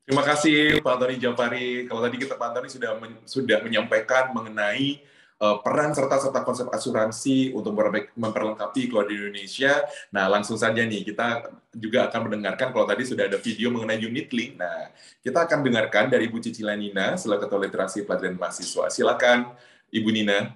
Terima kasih Pak Antoni Jafari. Kalau tadi Pak Antoni sudah menyampaikan mengenai peran serta konsep asuransi untuk memperlengkapi keluarga di Indonesia. Nah, langsung saja nih, kita juga akan mendengarkan, kalau tadi sudah ada video mengenai unit link. Nah, kita akan dengarkan dari Ibu Cicila Nina, selaku Ketua Literasi Pelajar dan Mahasiswa. Silakan, Ibu Nina.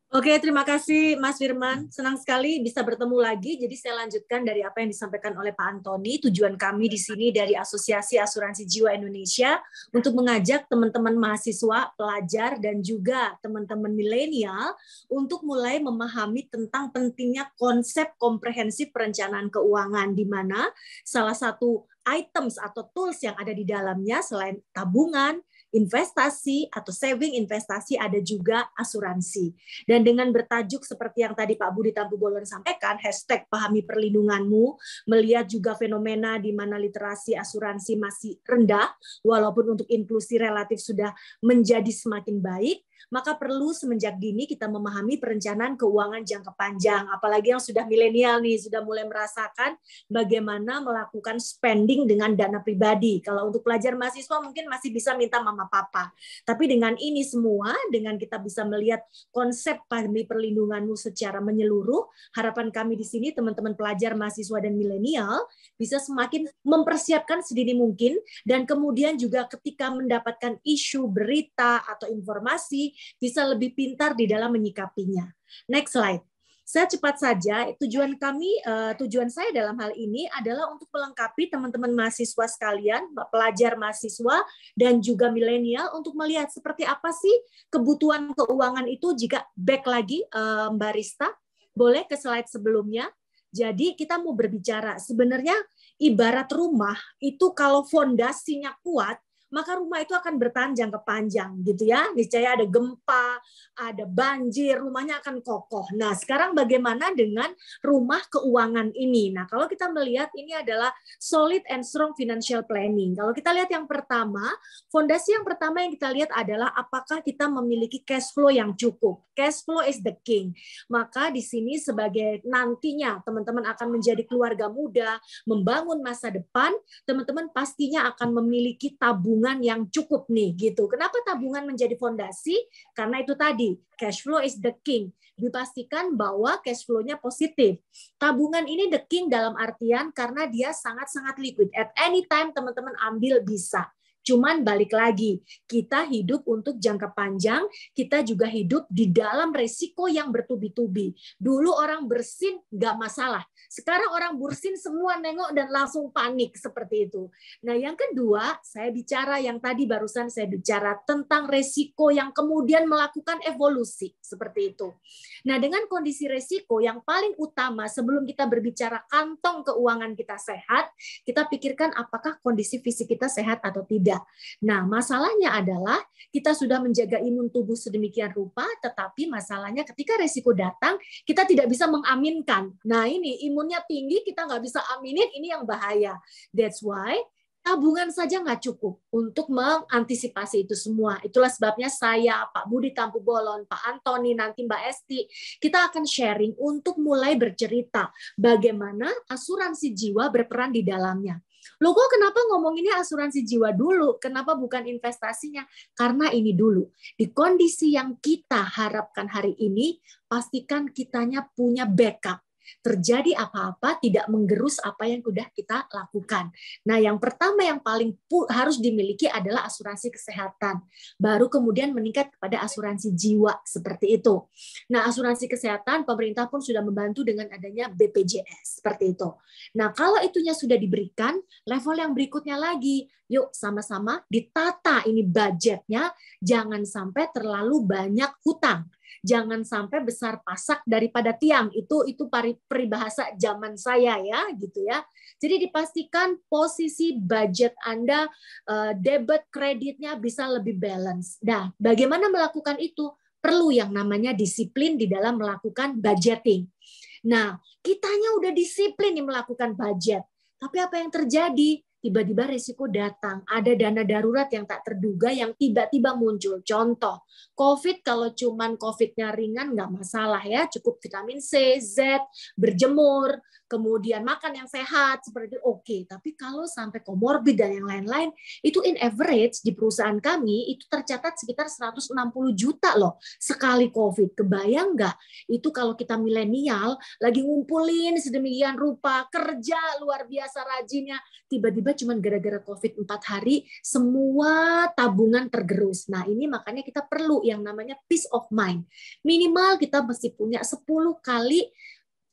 Oke, terima kasih Mas Firman. Senang sekali bisa bertemu lagi. Jadi saya lanjutkan dari apa yang disampaikan oleh Pak Antoni. Tujuan kami di sini dari Asosiasi Asuransi Jiwa Indonesia untuk mengajak teman-teman mahasiswa, pelajar, dan juga teman-teman milenial untuk mulai memahami tentang pentingnya konsep komprehensif perencanaan keuangan, di mana salah satu items atau tools yang ada di dalamnya selain tabungan, investasi atau saving investasi, ada juga asuransi. Dan dengan bertajuk seperti yang tadi Pak Budi Tampubolon sampaikan, hashtag pahami perlindunganmu, melihat juga fenomena di mana literasi asuransi masih rendah, walaupun untuk inklusi relatif sudah menjadi semakin baik, maka perlu semenjak dini kita memahami perencanaan keuangan jangka panjang. Apalagi yang sudah milenial nih, sudah mulai merasakan bagaimana melakukan spending dengan dana pribadi. Kalau untuk pelajar mahasiswa mungkin masih bisa minta mama papa. Tapi dengan ini semua, dengan kita bisa melihat konsep pahami perlindunganmu secara menyeluruh, harapan kami di sini teman-teman pelajar, mahasiswa, dan milenial bisa semakin mempersiapkan sedini mungkin, dan kemudian juga ketika mendapatkan isu, berita, atau informasi, bisa lebih pintar di dalam menyikapinya. Next slide. Saya cepat saja, tujuan saya dalam hal ini adalah untuk melengkapi teman-teman mahasiswa sekalian, pelajar mahasiswa, dan juga milenial untuk melihat seperti apa sih kebutuhan keuangan itu jika back lagi, Mbak Rista. Boleh ke slide sebelumnya. Jadi kita mau berbicara, sebenarnya ibarat rumah itu kalau fondasinya kuat, maka rumah itu akan bertahan jangka panjang gitu ya. Niscaya ada gempa, ada banjir, rumahnya akan kokoh. Nah, sekarang bagaimana dengan rumah keuangan ini? Nah, kalau kita melihat ini adalah solid and strong financial planning. Kalau kita lihat yang pertama, fondasi yang pertama yang kita lihat adalah apakah kita memiliki cash flow yang cukup. Cash flow is the king. Maka di sini sebagai nantinya teman-teman akan menjadi keluarga muda, membangun masa depan, teman-teman pastinya akan memiliki tabungan yang cukup nih gitu. Kenapa tabungan menjadi fondasi? Karena itu tadi, cash flow is the king. Dipastikan bahwa cash flow-nya positif. Tabungan ini the king dalam artian karena dia sangat-sangat liquid. At any time teman-teman ambil bisa. Cuman balik lagi, kita hidup untuk jangka panjang, kita juga hidup di dalam resiko yang bertubi-tubi. Dulu orang bersin nggak masalah. Sekarang orang bersin semua nengok dan langsung panik seperti itu. Nah, yang kedua, saya bicara yang tadi barusan saya bicara tentang resiko yang kemudian melakukan evolusi seperti itu. Nah, dengan kondisi resiko yang paling utama sebelum kita berbicara kantong keuangan kita sehat, kita pikirkan apakah kondisi fisik kita sehat atau tidak. Nah, masalahnya adalah kita sudah menjaga imun tubuh sedemikian rupa, tetapi masalahnya ketika resiko datang, kita tidak bisa mengaminkan. Nah, ini imunnya tinggi, kita nggak bisa aminin, ini yang bahaya. That's why tabungan saja nggak cukup untuk mengantisipasi itu semua. Itulah sebabnya saya, Pak Budi Tampubolon, Pak Antoni, nanti Mbak Esti, kita akan sharing untuk mulai bercerita bagaimana asuransi jiwa berperan di dalamnya. Loh kok kenapa ngomonginnya asuransi jiwa dulu? Kenapa bukan investasinya? Karena ini dulu. Di kondisi yang kita harapkan hari ini, pastikan kitanya punya backup. Terjadi apa-apa tidak menggerus apa yang sudah kita lakukan. Nah, yang pertama yang paling harus dimiliki adalah asuransi kesehatan. Baru kemudian meningkat kepada asuransi jiwa seperti itu. Nah, asuransi kesehatan pemerintah pun sudah membantu dengan adanya BPJS seperti itu. Nah, kalau itunya sudah diberikan, level yang berikutnya lagi, yuk sama-sama ditata ini budgetnya, jangan sampai terlalu banyak hutang. Jangan sampai besar pasak daripada tiang. Itu peribahasa zaman saya ya, gitu ya. Jadi dipastikan posisi budget Anda, debit kreditnya bisa lebih balance. Nah, bagaimana melakukan itu? Perlu yang namanya disiplin di dalam melakukan budgeting. Nah, kitanya udah disiplin nih melakukan budget. Tapi apa yang terjadi? Tiba-tiba risiko datang, ada dana darurat yang tak terduga yang tiba-tiba muncul. Contoh, COVID kalau cuman COVID-nya ringan nggak masalah ya, cukup vitamin C, Z, berjemur. kemudian makan yang sehat seperti itu, oke. Tapi kalau sampai komorbid dan yang lain-lain, itu in average di perusahaan kami itu tercatat sekitar 160 juta loh sekali COVID. Kebayang nggak? Itu kalau kita milenial lagi ngumpulin sedemikian rupa, kerja luar biasa rajinnya, tiba-tiba cuma gara-gara COVID 4 hari semua tabungan tergerus. Nah, ini makanya kita perlu yang namanya peace of mind. Minimal kita mesti punya 10 kali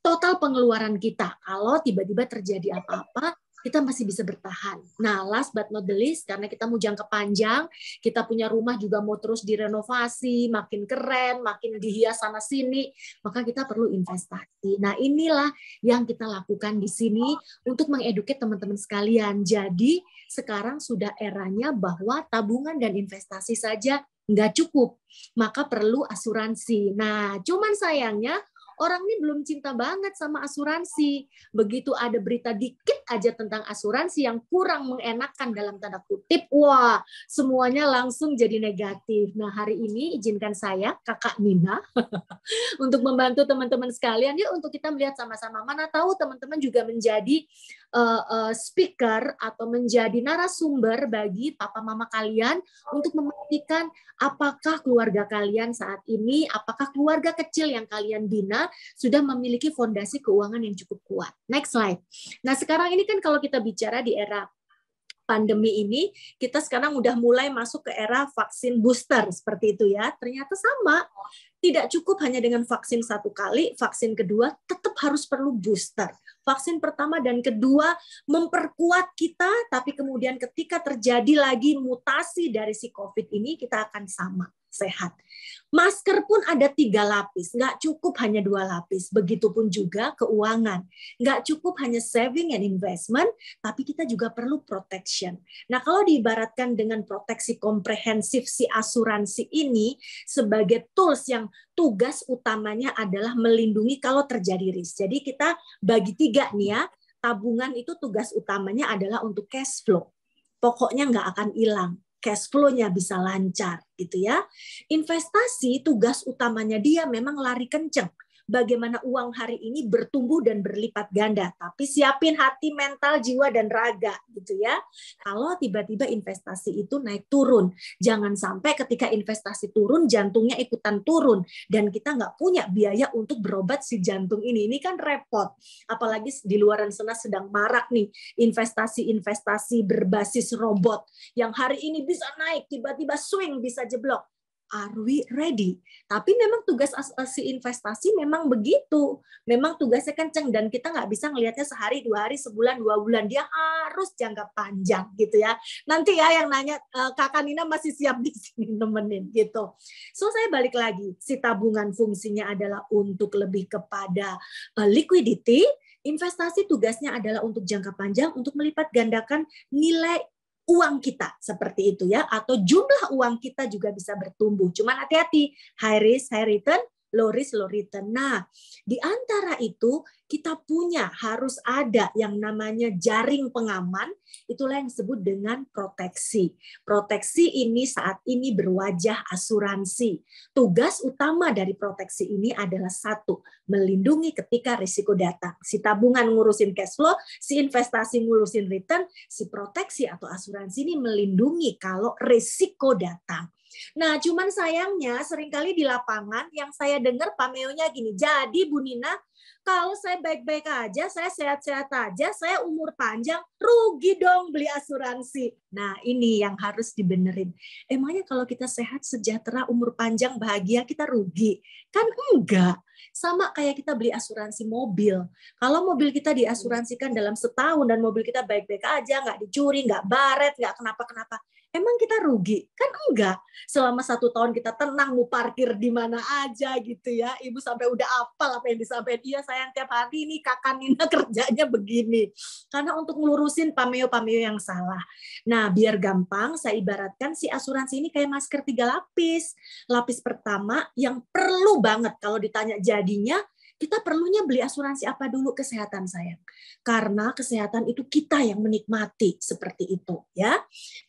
total pengeluaran kita. Kalau tiba-tiba terjadi apa-apa, kita masih bisa bertahan. Nah, last but not the least, karena kita mau jangka panjang, kita punya rumah juga mau terus direnovasi, makin keren, makin dihias sana-sini, maka kita perlu investasi. Nah, inilah yang kita lakukan di sini untuk mengeduket teman-teman sekalian. Jadi, sekarang sudah eranya bahwa tabungan dan investasi saja nggak cukup, maka perlu asuransi. Nah, cuman sayangnya, orang ini belum cinta banget sama asuransi. Begitu ada berita dikit aja tentang asuransi yang kurang mengenakan dalam tanda kutip, wah, semuanya langsung jadi negatif. Nah, hari ini izinkan saya, Kakak Nina, untuk membantu teman-teman sekalian, yuk untuk kita melihat sama-sama. Mana tahu teman-teman juga menjadi speaker atau menjadi narasumber bagi papa mama kalian untuk memastikan apakah keluarga kalian saat ini, apakah keluarga kecil yang kalian bina sudah memiliki fondasi keuangan yang cukup kuat. Next slide. Nah, sekarang ini kan kalau kita bicara di era pandemi ini, kita sekarang udah mulai masuk ke era vaksin booster seperti itu ya. Ternyata sama. Tidak cukup hanya dengan vaksin 1 kali, vaksin kedua tetap harus perlu booster. Vaksin pertama dan kedua memperkuat kita, tapi kemudian ketika terjadi lagi mutasi dari si COVID ini, kita akan sama, sehat. Masker pun ada 3 lapis, nggak cukup hanya 2 lapis. Begitupun juga keuangan. Nggak cukup hanya saving and investment, tapi kita juga perlu protection. Nah, kalau diibaratkan dengan proteksi komprehensif si asuransi ini sebagai tools yang tugas utamanya adalah melindungi kalau terjadi risk. Jadi kita bagi 3 nih ya, tabungan itu tugas utamanya adalah untuk cash flow. Pokoknya nggak akan hilang. Cash flow-nya bisa lancar gitu ya. Investasi tugas utamanya dia memang lari kenceng. Bagaimana uang hari ini bertumbuh dan berlipat ganda, tapi siapin hati, mental, jiwa dan raga gitu ya. Kalau tiba-tiba investasi itu naik turun, jangan sampai ketika investasi turun jantungnya ikutan turun dan kita nggak punya biaya untuk berobat si jantung ini. Ini kan repot. Apalagi di luaran sana sedang marak nih investasi-investasi berbasis robot yang hari ini bisa naik, tiba-tiba swing bisa jeblok. Are we ready? Tapi memang tugas si investasi memang begitu. Memang tugasnya kenceng dan kita nggak bisa ngelihatnya sehari, 2 hari, sebulan, 2 bulan. Dia harus jangka panjang gitu ya. Nanti ya yang nanya, Kakak Nina masih siap di sini nemenin gitu. So saya balik lagi, si tabungan fungsinya adalah untuk lebih kepada liquidity. Investasi tugasnya adalah untuk jangka panjang, untuk melipat gandakan nilai uang kita seperti itu ya, atau jumlah uang kita juga bisa bertumbuh. Cuman hati-hati, high risk, high return, low risk, low return. Nah, di antara itu kita punya harus ada yang namanya jaring pengaman, itulah yang disebut dengan proteksi. Proteksi ini saat ini berwajah asuransi. Tugas utama dari proteksi ini adalah 1, melindungi ketika risiko datang. Si tabungan ngurusin cash flow, si investasi ngurusin return, si proteksi atau asuransi ini melindungi kalau risiko datang. Nah, cuman sayangnya seringkali di lapangan yang saya dengar pameonya gini, jadi Bu Nina, kalau saya baik-baik aja, saya sehat-sehat aja, saya umur panjang, rugi dong beli asuransi. Nah, ini yang harus dibenerin. Emangnya kalau kita sehat, sejahtera, umur panjang, bahagia, kita rugi? Kan enggak. Sama kayak kita beli asuransi mobil. Kalau mobil kita diasuransikan dalam setahun dan mobil kita baik-baik aja, nggak dicuri, nggak baret, nggak kenapa-kenapa, emang kita rugi? Kan enggak. Selama 1 tahun kita tenang, mau parkir di mana aja gitu ya. Ibu sampai udah apal apa yang disampaikan. Iya sayang, tiap hari ini Kakak Nina kerjanya begini. Karena untuk ngelurusin pameo-pameo yang salah. Nah, biar gampang, saya ibaratkan si asuransi ini kayak masker 3 lapis. Lapis pertama yang perlu banget kalau ditanya jadinya, kita perlunya beli asuransi apa dulu? Kesehatan, sayang. Karena kesehatan itu kita yang menikmati seperti itu ya.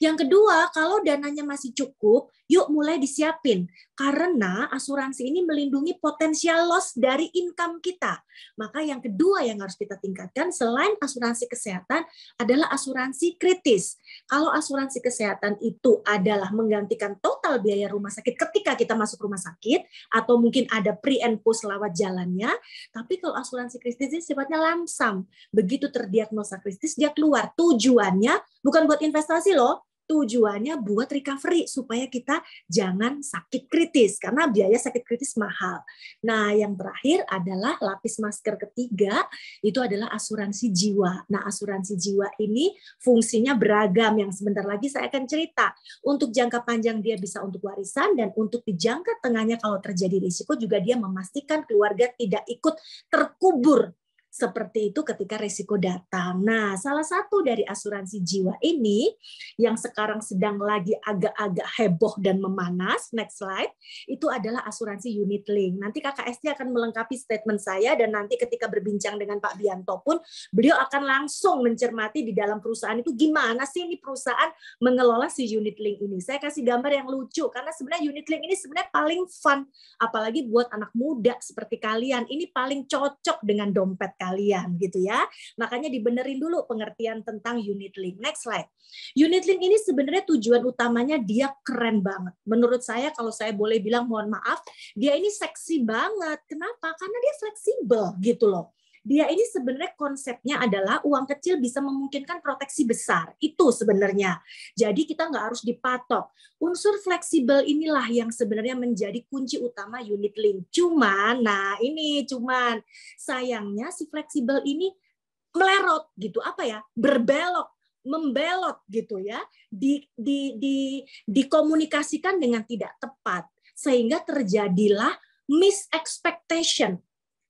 Yang kedua, kalau dananya masih cukup, yuk mulai disiapin. Karena asuransi ini melindungi potensial loss dari income kita. Maka yang kedua yang harus kita tingkatkan selain asuransi kesehatan adalah asuransi kritis. Kalau asuransi kesehatan itu adalah menggantikan total biaya rumah sakit ketika kita masuk rumah sakit, atau mungkin ada pre and post lewat jalannya, tapi kalau asuransi kritis ini sifatnya lump sum. Begitu terdiagnosa kritis, dia keluar. Tujuannya bukan buat investasi loh, tujuannya buat recovery supaya kita jangan sakit kritis karena biaya sakit kritis mahal. Nah, yang terakhir adalah lapis masker ketiga, itu adalah asuransi jiwa. Nah, asuransi jiwa ini fungsinya beragam yang sebentar lagi saya akan cerita. Untuk jangka panjang dia bisa untuk warisan, dan untuk di jangka tengahnya kalau terjadi risiko juga dia memastikan keluarga tidak ikut terkubur seperti itu ketika risiko datang. Nah, salah satu dari asuransi jiwa ini yang sekarang sedang lagi agak-agak heboh dan memanas, next slide, itu adalah asuransi unit link. Nanti Kakak Esti akan melengkapi statement saya, dan nanti ketika berbincang dengan Pak Bianto pun, beliau akan langsung mencermati di dalam perusahaan itu gimana sih ini perusahaan mengelola si unit link ini. Saya kasih gambar yang lucu, karena sebenarnya unit link ini sebenarnya paling fun, apalagi buat anak muda seperti kalian. Ini paling cocok dengan dompet kalian gitu ya. Makanya dibenerin dulu pengertian tentang unit link. Next slide. Unit link ini sebenarnya tujuan utamanya dia keren banget. Menurut saya, kalau saya boleh bilang, mohon maaf, dia ini seksi banget. Kenapa? Karena dia fleksibel gitu loh. Dia ini sebenarnya konsepnya adalah uang kecil bisa memungkinkan proteksi besar. Itu sebenarnya. Jadi kita nggak harus dipatok. Unsur fleksibel inilah yang sebenarnya menjadi kunci utama unit link. Cuman sayangnya si fleksibel ini melerot gitu, apa ya? Berbelok, membelot gitu ya. Dikomunikasikan dengan tidak tepat sehingga terjadilah misexpectation.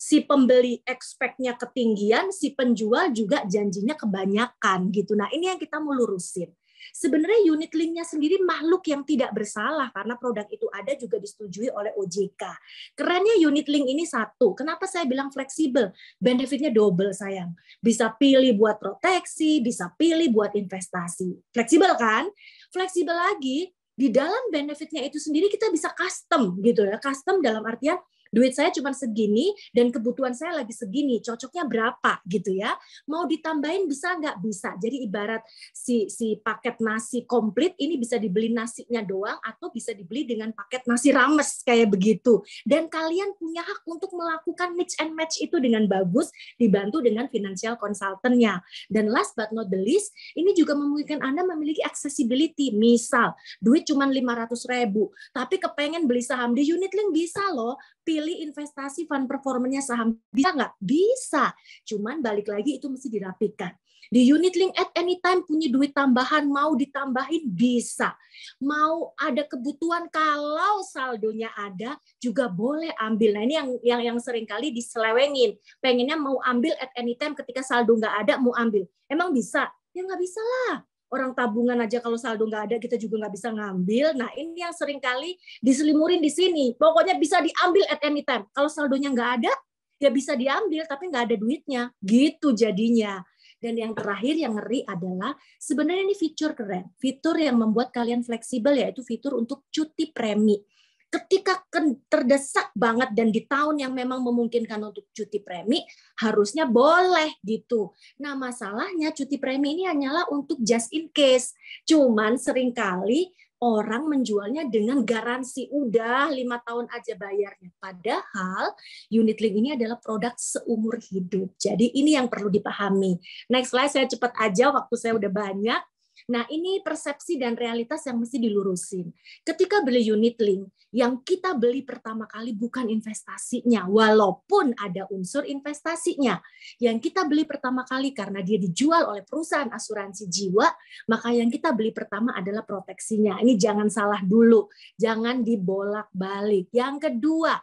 Si pembeli expect-nya ketinggian, si penjual juga janjinya kebanyakan gitu. Nah, ini yang kita mau lurusin. Sebenarnya unit link-nya sendiri makhluk yang tidak bersalah karena produk itu ada juga disetujui oleh OJK. Kerennya unit link ini satu. Kenapa saya bilang fleksibel? Benefitnya double sayang. Bisa pilih buat proteksi, bisa pilih buat investasi. Fleksibel kan? Fleksibel lagi, di dalam benefitnya itu sendiri kita bisa custom gitu ya. Custom dalam artian duit saya cuma segini dan kebutuhan saya lagi segini, cocoknya berapa gitu ya. Mau ditambahin bisa nggak? Bisa. Jadi ibarat si paket nasi komplit ini bisa dibeli nasinya doang atau bisa dibeli dengan paket nasi rames kayak begitu. Dan kalian punya hak untuk melakukan mix and match itu dengan bagus, dibantu dengan financial consultant-nya. Dan last but not the least, ini juga memungkinkan Anda memiliki accessibility. Misal, duit cuma 500.000, tapi kepengen beli saham di unit link bisa loh. Pilih investasi fund performanya saham. Bisa nggak? Bisa. Cuman balik lagi itu mesti dirapikan. Di unit link at any time punya duit tambahan, mau ditambahin bisa. Mau ada kebutuhan kalau saldonya ada juga boleh ambil. Nah ini yang sering kali diselewengin. Pengennya mau ambil at any time ketika saldo nggak ada mau ambil. Emang bisa? Ya nggak bisa lah. Orang tabungan aja kalau saldo nggak ada kita juga nggak bisa ngambil. Nah ini yang sering kali diselimurin di sini. Pokoknya bisa diambil at any time. Kalau saldonya nggak ada, ya bisa diambil tapi nggak ada duitnya. Gitu jadinya. Dan yang terakhir yang ngeri adalah sebenarnya ini fitur keren. Fitur yang membuat kalian fleksibel yaitu fitur untuk cuti premi. Ketika terdesak banget dan di tahun yang memang memungkinkan untuk cuti premi, harusnya boleh gitu. Nah masalahnya cuti premi ini hanyalah untuk just in case. Cuman seringkali orang menjualnya dengan garansi, udah 5 tahun aja bayarnya. Padahal unit link ini adalah produk seumur hidup. Jadi ini yang perlu dipahami. Next slide, saya cepat aja, waktu saya udah banyak. Nah, ini persepsi dan realitas yang mesti dilurusin. Ketika beli unit link, yang kita beli pertama kali bukan investasinya, walaupun ada unsur investasinya. Yang kita beli pertama kali karena dia dijual oleh perusahaan asuransi jiwa, maka yang kita beli pertama adalah proteksinya. Ini jangan salah dulu, jangan dibolak-balik. Yang kedua,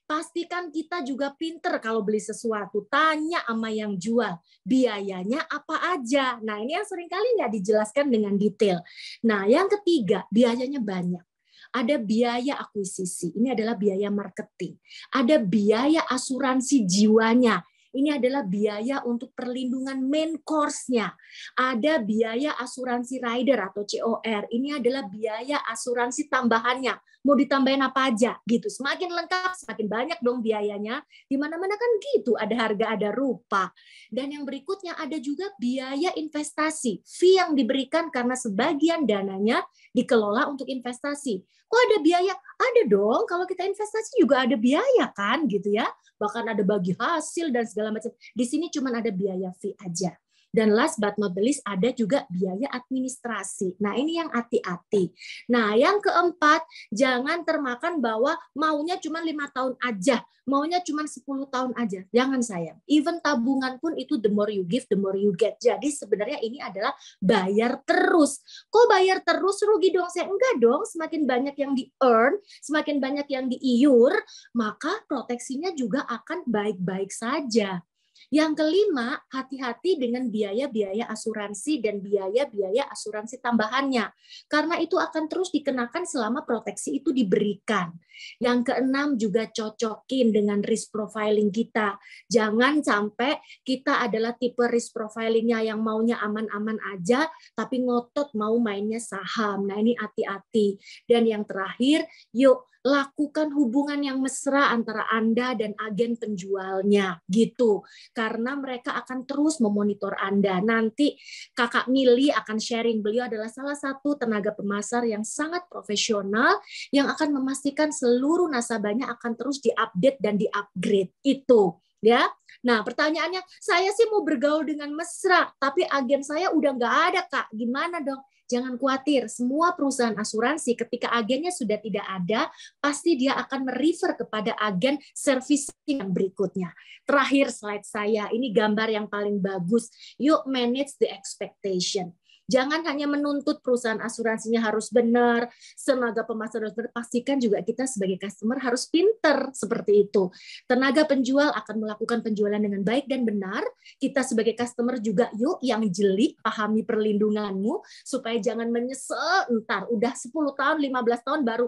pastikan kita juga pinter kalau beli sesuatu. Tanya sama yang jual, biayanya apa aja. Nah, ini yang seringkali nggak dijelaskan dengan detail. Nah, yang ketiga, biayanya banyak. Ada biaya akuisisi, ini adalah biaya marketing. Ada biaya asuransi jiwanya. Ini adalah biaya untuk perlindungan main course-nya. Ada biaya asuransi rider atau COR. Ini adalah biaya asuransi tambahannya. Mau ditambahin apa aja gitu. Semakin lengkap, semakin banyak dong biayanya. Di mana-mana kan gitu, ada harga, ada rupa. Dan yang berikutnya ada juga biaya investasi. Fee yang diberikan karena sebagian dananya dikelola untuk investasi. Kok ada biaya? Ada dong, kalau kita investasi juga ada biaya kan gitu ya. Bahkan ada bagi hasil dan segala macam. Di sini cuma ada biaya fee aja. Dan last but not the least ada juga biaya administrasi. Nah ini yang hati-hati. Nah yang keempat, jangan termakan bahwa maunya cuma 5 tahun aja. Maunya cuma 10 tahun aja. Jangan sayang. Even tabungan pun itu the more you give, the more you get. Jadi sebenarnya ini adalah bayar terus. Kok bayar terus? Rugi dong saya? Enggak dong. Semakin banyak yang di-earn, semakin banyak yang di-iur, maka proteksinya juga akan baik-baik saja. Yang kelima, hati-hati dengan biaya-biaya asuransi dan biaya-biaya asuransi tambahannya. Karena itu akan terus dikenakan selama proteksi itu diberikan. Yang keenam juga cocokin dengan risk profiling kita. Jangan sampai kita adalah tipe risk profilingnya yang maunya aman-aman aja, tapi ngotot mau mainnya saham. Nah ini hati-hati. Dan yang terakhir, yuk lakukan hubungan yang mesra antara Anda dan agen penjualnya gitu. Karena mereka akan terus memonitor Anda. Nanti Kakak Mili akan sharing, beliau adalah salah satu tenaga pemasar yang sangat profesional yang akan memastikan seluruh nasabahnya akan terus diupdate dan diupgrade. Itu ya. Nah, pertanyaannya, saya sih mau bergaul dengan mesra, tapi agen saya udah nggak ada, Kak. Gimana dong? Jangan khawatir, semua perusahaan asuransi ketika agennya sudah tidak ada, pasti dia akan merefer kepada agen service yang berikutnya. Terakhir slide saya, ini gambar yang paling bagus. Yuk manage the expectation. Jangan hanya menuntut perusahaan asuransinya harus benar, tenaga pemasar harus benar, pastikan juga kita sebagai customer harus pinter seperti itu. Tenaga penjual akan melakukan penjualan dengan baik dan benar, kita sebagai customer juga yuk yang jeli, pahami perlindunganmu, supaya jangan menyesal, ntar udah 10 tahun, 15 tahun baru,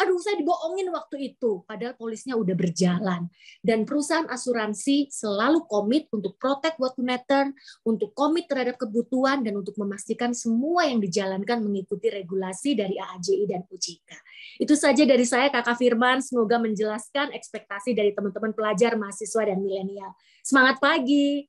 aduh saya dibohongin waktu itu, padahal polisnya udah berjalan. Dan perusahaan asuransi selalu komit untuk protect what matter, untuk komit terhadap kebutuhan, dan untuk memastikan semua yang dijalankan mengikuti regulasi dari AAJI dan OJK. Itu saja dari saya, Kakak Firman, semoga menjelaskan ekspektasi dari teman-teman pelajar, mahasiswa, dan milenial. Semangat pagi!